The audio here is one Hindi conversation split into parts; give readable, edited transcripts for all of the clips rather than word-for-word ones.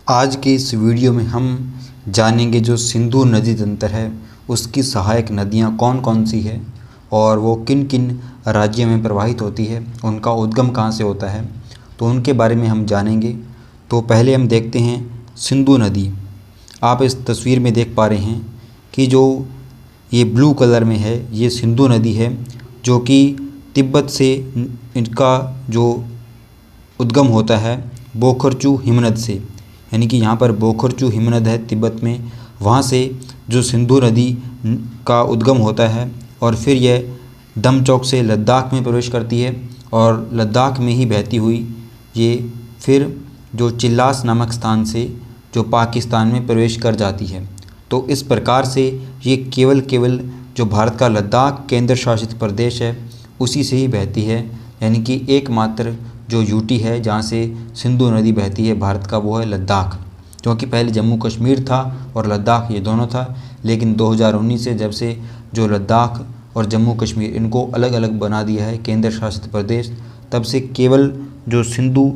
आज के इस वीडियो में हम जानेंगे जो सिंधु नदी तंत्र है उसकी सहायक नदियां कौन कौन सी है और वो किन किन राज्यों में प्रवाहित होती है, उनका उद्गम कहाँ से होता है, तो उनके बारे में हम जानेंगे। तो पहले हम देखते हैं सिंधु नदी। आप इस तस्वीर में देख पा रहे हैं कि जो ये ब्लू कलर में है ये सिंधु नदी है, जो कि तिब्बत से इनका जो उद्गम होता है बोखरचू हिमनद से, यानी कि यहाँ पर बोखरचू हिमनद है तिब्बत में, वहाँ से जो सिंधु नदी का उद्गम होता है और फिर यह दमचौक से लद्दाख में प्रवेश करती है और लद्दाख में ही बहती हुई ये फिर जो चिल्लास नामक स्थान से जो पाकिस्तान में प्रवेश कर जाती है। तो इस प्रकार से ये केवल जो भारत का लद्दाख केंद्र शासित प्रदेश है उसी से ही बहती है, यानी कि एकमात्र जो यूटी है जहाँ से सिंधु नदी बहती है भारत का वो है लद्दाख। क्योंकि पहले जम्मू कश्मीर था और लद्दाख ये दोनों था, लेकिन 2019 से जब से जो लद्दाख और जम्मू कश्मीर इनको अलग अलग बना दिया है केंद्र शासित प्रदेश, तब से केवल जो सिंधु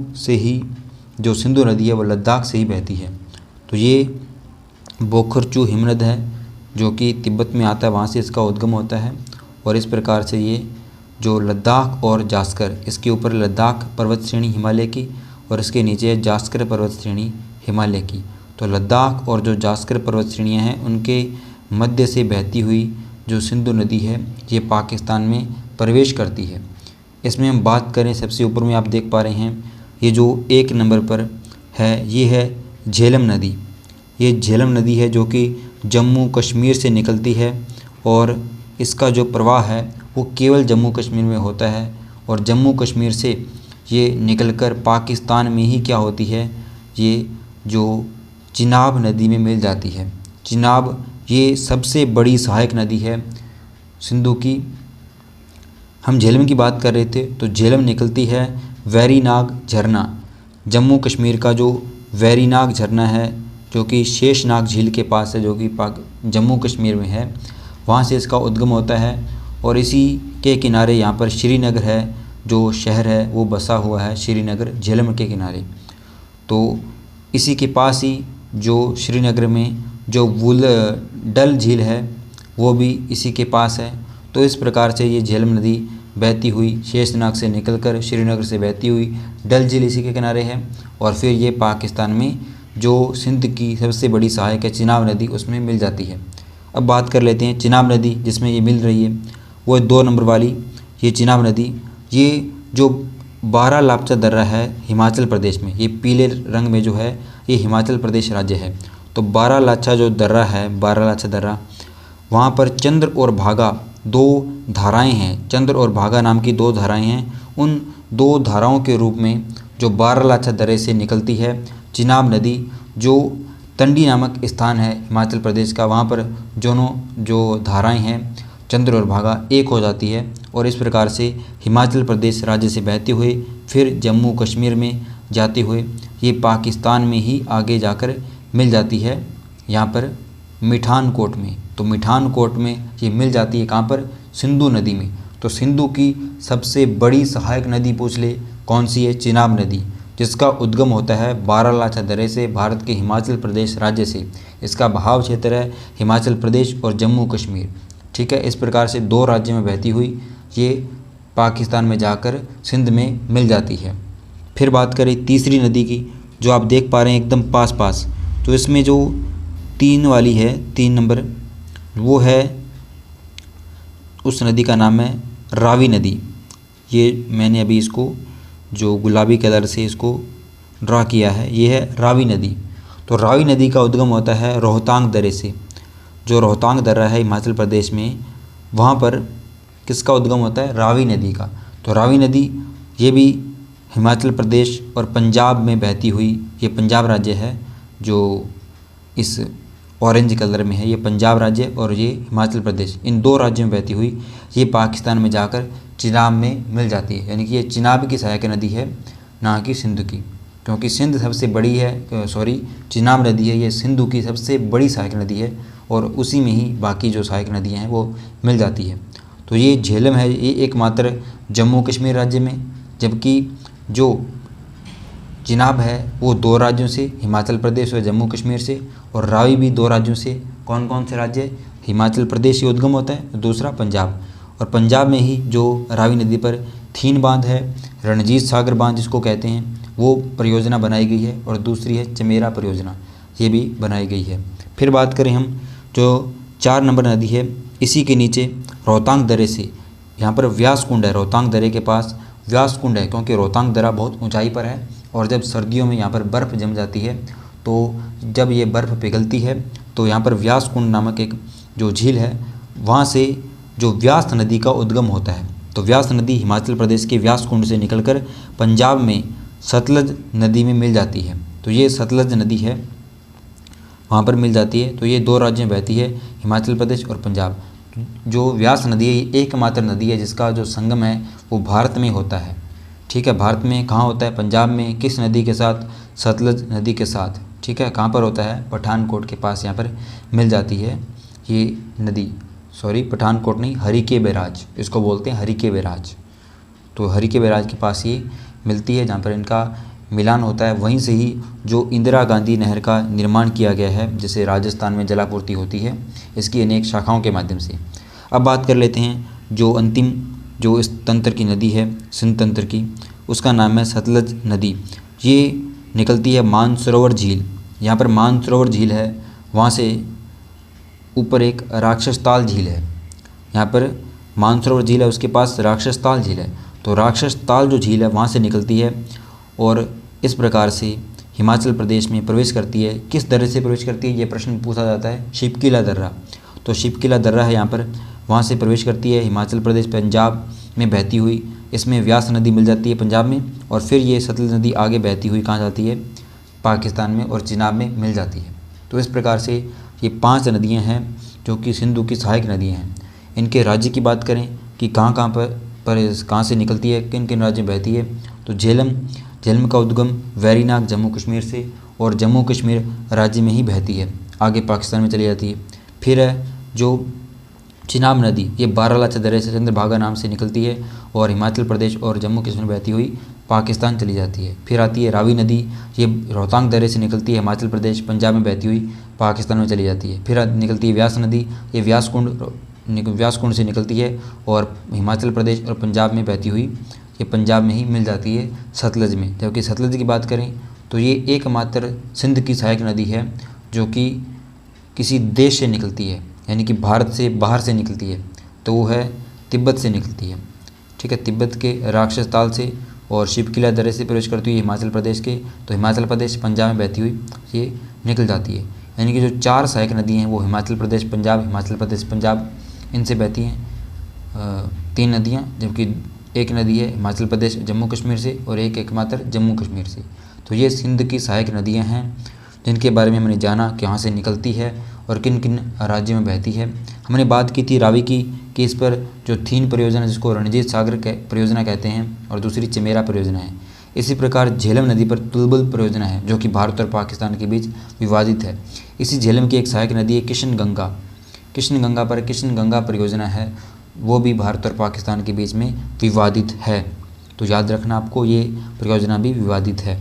नदी है वो लद्दाख से ही बहती है। तो ये बोखरचू हिमनद है जो कि तिब्बत में आता है, वहाँ से इसका उद्गम होता है और इस प्रकार से ये जो लद्दाख और जास्कर, इसके ऊपर लद्दाख पर्वत श्रेणी हिमालय की और इसके नीचे है जास्कर पर्वत श्रेणी हिमालय की। तो लद्दाख और जो जास्कर पर्वत श्रेणियाँ हैं उनके मध्य से बहती हुई जो सिंधु नदी है ये पाकिस्तान में प्रवेश करती है। इसमें हम बात करें, सबसे ऊपर में आप देख पा रहे हैं ये जो 1 नंबर पर है ये है झेलम नदी। ये झेलम नदी है जो कि जम्मू कश्मीर से निकलती है और इसका जो प्रवाह है वो केवल जम्मू कश्मीर में होता है और जम्मू कश्मीर से ये निकलकर पाकिस्तान में ही क्या होती है, ये जो चिनाब नदी में मिल जाती है। चिनाब ये सबसे बड़ी सहायक नदी है सिंधु की। हम झेलम की बात कर रहे थे तो झेलम निकलती है वेरीनाग झरना, जम्मू कश्मीर का जो वेरीनाग झरना है जो कि शेषनाग झील के पास है, जो कि जम्मू कश्मीर में है, वहाँ से इसका उद्गम होता है। और इसी के किनारे यहाँ पर श्रीनगर है, जो शहर है वो बसा हुआ है श्रीनगर झेलम के किनारे। तो इसी के पास ही जो श्रीनगर में जो डल झील है वो भी इसी के पास है। तो इस प्रकार से ये झेलम नदी बहती हुई शेषनाग से निकलकर श्रीनगर से बहती हुई डल झील इसी के किनारे है और फिर ये पाकिस्तान में जो सिंध की सबसे बड़ी सहायक है चिनाब नदी उसमें मिल जाती है। अब बात कर लेते हैं चिनाब नदी जिसमें ये मिल रही है, वो है 2 नंबर वाली ये चिनाब नदी। ये जो बारालाचा दर्रा है हिमाचल प्रदेश में, ये पीले रंग में जो है ये हिमाचल प्रदेश राज्य है। तो बारालाचा जो दर्रा है, बारालाचा दर्रा, वहाँ पर चंद्र और भागा 2 धाराएं हैं, चंद्र और भागा नाम की 2 धाराएं हैं। उन 2 धाराओं के रूप में जो बारालाचा दर्रे से निकलती है चिनाब नदी, जो तंडी नामक स्थान है हिमाचल प्रदेश का, वहाँ पर दोनों जो धाराएं हैं चंद्र और भागा एक हो जाती है और इस प्रकार से हिमाचल प्रदेश राज्य से बहते हुए फिर जम्मू कश्मीर में जाते हुए ये पाकिस्तान में ही आगे जाकर मिल जाती है यहाँ पर मिठानकोट में। तो मिठानकोट में ये मिल जाती है कहाँ पर, सिंधु नदी में। तो सिंधु की सबसे बड़ी सहायक नदी पूछ ले कौन सी है, चिनाब नदी, जिसका उद्गम होता है बारालाचा दर्रे से भारत के हिमाचल प्रदेश राज्य से। इसका बहाव क्षेत्र है हिमाचल प्रदेश और जम्मू कश्मीर, ठीक है। इस प्रकार से 2 राज्यों में बहती हुई ये पाकिस्तान में जाकर सिंध में मिल जाती है। फिर बात करें तीसरी नदी की, जो आप देख पा रहे हैं एकदम पास, तो इसमें जो 3 वाली है 3 नंबर, वो है उस नदी का नाम है रावी नदी। ये मैंने अभी इसको जो गुलाबी कलर से इसको ड्रा किया है, ये है रावी नदी। तो रावी नदी का उद्गम होता है रोहतांग दर्रे से। जो रोहतांग दर्रा है हिमाचल प्रदेश में, वहाँ पर किसका उद्गम होता है, रावी नदी का। तो रावी नदी ये भी हिमाचल प्रदेश और पंजाब में बहती हुई, ये पंजाब राज्य है जो इस ऑरेंज कलर में है, ये पंजाब राज्य और ये हिमाचल प्रदेश, इन 2 राज्यों में बहती हुई ये पाकिस्तान में जाकर चिनाब में मिल जाती है। यानी कि ये चिनाब की सहायक नदी है, ना कि सिंधु की, क्योंकि सिंध सबसे बड़ी है, चिनाब नदी है ये सिंधु की सबसे बड़ी सहायक नदी है और उसी में ही बाकी जो सहायक नदियाँ हैं वो मिल जाती है। तो ये झेलम है, ये एकमात्र जम्मू कश्मीर राज्य में, जबकि जो चिनाब है वो 2 राज्यों से, हिमाचल प्रदेश और जम्मू कश्मीर से, और रावी भी 2 राज्यों से। कौन कौन से राज्य? हिमाचल प्रदेश से उद्गम होता है, दूसरा पंजाब। और पंजाब में ही जो रावी नदी पर थीन बांध है, रणजीत सागर बांध जिसको कहते हैं, वो परियोजना बनाई गई है। और दूसरी है चमेरा परियोजना, ये भी बनाई गई है। फिर बात करें हम जो 4 नंबर नदी है, इसी के नीचे रोहतांग दर्रे से, यहाँ पर व्यास कुंड है, रोहतांग दर्रे के पास व्यास कुंड है, क्योंकि रोहतांग दर्रा बहुत ऊंचाई पर है और जब सर्दियों में यहाँ पर बर्फ़ जम जाती है, तो जब ये बर्फ़ पिघलती है तो यहाँ पर व्यास कुंड नामक एक जो झील है, वहाँ से जो व्यास नदी का उद्गम होता है। तो व्यास नदी हिमाचल प्रदेश के व्यास कुंड से निकलकर पंजाब में सतलज नदी में मिल जाती है। तो ये सतलज नदी है, वहाँ पर मिल जाती है। तो ये 2 राज्यों में बहती है, हिमाचल प्रदेश और पंजाब। जो व्यास नदी है ये एकमात्र नदी है जिसका जो संगम है वो भारत में होता है। ठीक है, भारत में कहाँ होता है? पंजाब में। किस नदी के साथ? सतलज नदी के साथ। ठीक है, कहाँ पर होता है? पठानकोट के पास यहाँ पर मिल जाती है ये नदी। सॉरी, पठानकोट नहीं, हरिके बैराज इसको बोलते हैं, हरिके बैराज। तो हरिके बैराज के पास ये मिलती है जहाँ पर इनका मिलान होता है। वहीं से ही जो इंदिरा गांधी नहर का निर्माण किया गया है, जिसे राजस्थान में जलापूर्ति होती है, इसकी अनेक शाखाओं के माध्यम से। अब बात कर लेते हैं जो अंतिम जो इस तंत्र की नदी है, सिंध तंत्र की, उसका नाम है सतलज नदी। ये निकलती है मानसरोवर झील, यहाँ पर मानसरोवर झील है, वहाँ से ऊपर एक राक्षसताल झील है। यहाँ पर मानसरोवर झील है, उसके पास राक्षसताल झील है। तो राक्षसताल जो झील है वहाँ से निकलती है और इस प्रकार से हिमाचल प्रदेश में प्रवेश करती है। किस दर्रे से प्रवेश करती है, ये प्रश्न पूछा जाता है। शिपकिला दर्रा, तो शिपकिला दर्रा है यहाँ पर, वहाँ से प्रवेश करती है हिमाचल प्रदेश पंजाब में बहती हुई। इसमें व्यास नदी मिल जाती है पंजाब में, और फिर ये सतलज नदी आगे बहती हुई कहाँ जाती है? पाकिस्तान में और चिनाब में मिल जाती है। तो इस प्रकार से ये 5 नदियाँ हैं जो कि सिंधु की सहायक नदियाँ हैं। इनके राज्य की बात करें कि कहाँ कहाँ पर कहाँ से निकलती है, किन किन राज्य में बहती है, तो झेलम का उद्गम वेरीनाग जम्मू कश्मीर से और जम्मू कश्मीर राज्य में ही बहती है, आगे पाकिस्तान में चली जाती है। फिर है जो चिनाब नदी, ये बारालाचा दर्रे से चंद्रभागा नाम से निकलती है और हिमाचल प्रदेश और जम्मू कश्मीर में बहती हुई पाकिस्तान चली जाती है। फिर आती है रावी नदी, ये रोहतांग दर्रे से निकलती है, हिमाचल प्रदेश पंजाब में बहती हुई पाकिस्तान में चली जाती है। फिर निकलती है व्यास नदी, ये व्यास कुंड से निकलती है और हिमाचल प्रदेश और पंजाब में बहती हुई ये पंजाब में ही मिल जाती है सतलज में। जबकि सतलज की बात करें तो ये एकमात्र सिंध की सहायक नदी है जो कि किसी देश से निकलती है, यानी कि भारत से बाहर से निकलती है, तो वो है तिब्बत से निकलती है। ठीक है, तिब्बत के राक्षसताल से और शिपकिला दर्रे से प्रवेश करती हुई हिमाचल प्रदेश के, तो हिमाचल प्रदेश पंजाब में बहती हुई ये निकल जाती है। यानी कि जो 4 सहायक नदी हैं वो हिमाचल प्रदेश पंजाब, हिमाचल प्रदेश पंजाब, इनसे बहती हैं 3 नदियाँ, जबकि एक नदी है हिमाचल प्रदेश जम्मू कश्मीर से और एक एकमात्र जम्मू कश्मीर से। तो ये सिंध की सहायक नदियाँ हैं जिनके बारे में हमने जाना कि कहाँ से निकलती है और किन किन राज्यों में बहती है। हमने बात की थी रावी की कि इस पर जो थीन परियोजना जिसको रणजीत सागर परियोजना कहते हैं और दूसरी चमेरा परियोजना है। इसी प्रकार झेलम नदी पर तुलबुल परियोजना है जो कि भारत और पाकिस्तान के बीच विवादित है। इसी झेलम की एक सहायक नदी है किशन गंगा पर किशन गंगा परियोजना है, वो भी भारत और पाकिस्तान के बीच में विवादित है। तो याद रखना आपको, ये परियोजना भी विवादित है।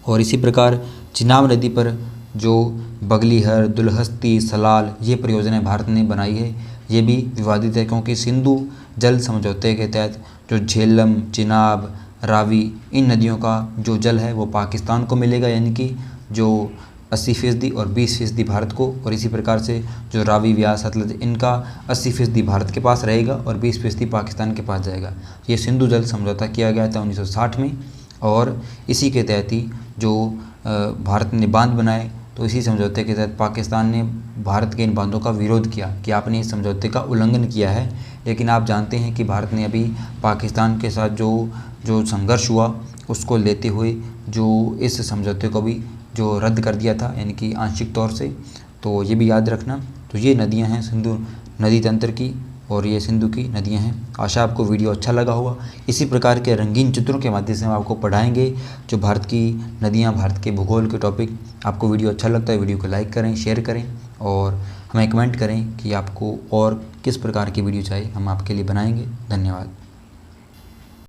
और इसी प्रकार चिनाब नदी पर जो बगलीहर, दुलहस्ती, सलाल ये परियोजनाएं भारत ने बनाई है, ये भी विवादित है, क्योंकि सिंधु जल समझौते के तहत जो झेलम, चिनाब, रावी इन नदियों का जो जल है वो पाकिस्तान को मिलेगा, यानी कि जो 80% और 20% भारत को। और इसी प्रकार से जो रावी, व्यास, सतलज इनका 80% भारत के पास रहेगा और 20% पाकिस्तान के पास जाएगा। ये सिंधु जल समझौता किया गया था 1960 में, और इसी के तहत ही जो भारत ने बांध बनाए, तो इसी समझौते के तहत पाकिस्तान ने भारत के इन बांधों का विरोध किया कि आपने इस समझौते का उल्लंघन किया है। लेकिन आप जानते हैं कि भारत ने अभी पाकिस्तान के साथ जो संघर्ष हुआ उसको लेते हुए जो इस समझौते को भी जो रद्द कर दिया था, यानी कि आंशिक तौर से। तो ये भी याद रखना। तो ये नदियां हैं सिंधु नदी तंत्र की और ये सिंधु की नदियां हैं। आशा आपको वीडियो अच्छा लगा होगा। इसी प्रकार के रंगीन चित्रों के माध्यम से हम आपको पढ़ाएंगे जो भारत की नदियां, भारत के भूगोल के टॉपिक। आपको वीडियो अच्छा लगता है वीडियो को लाइक करें, शेयर करें और हमें कमेंट करें कि आपको और किस प्रकार की वीडियो चाहिए, हम आपके लिए बनाएंगे। धन्यवाद।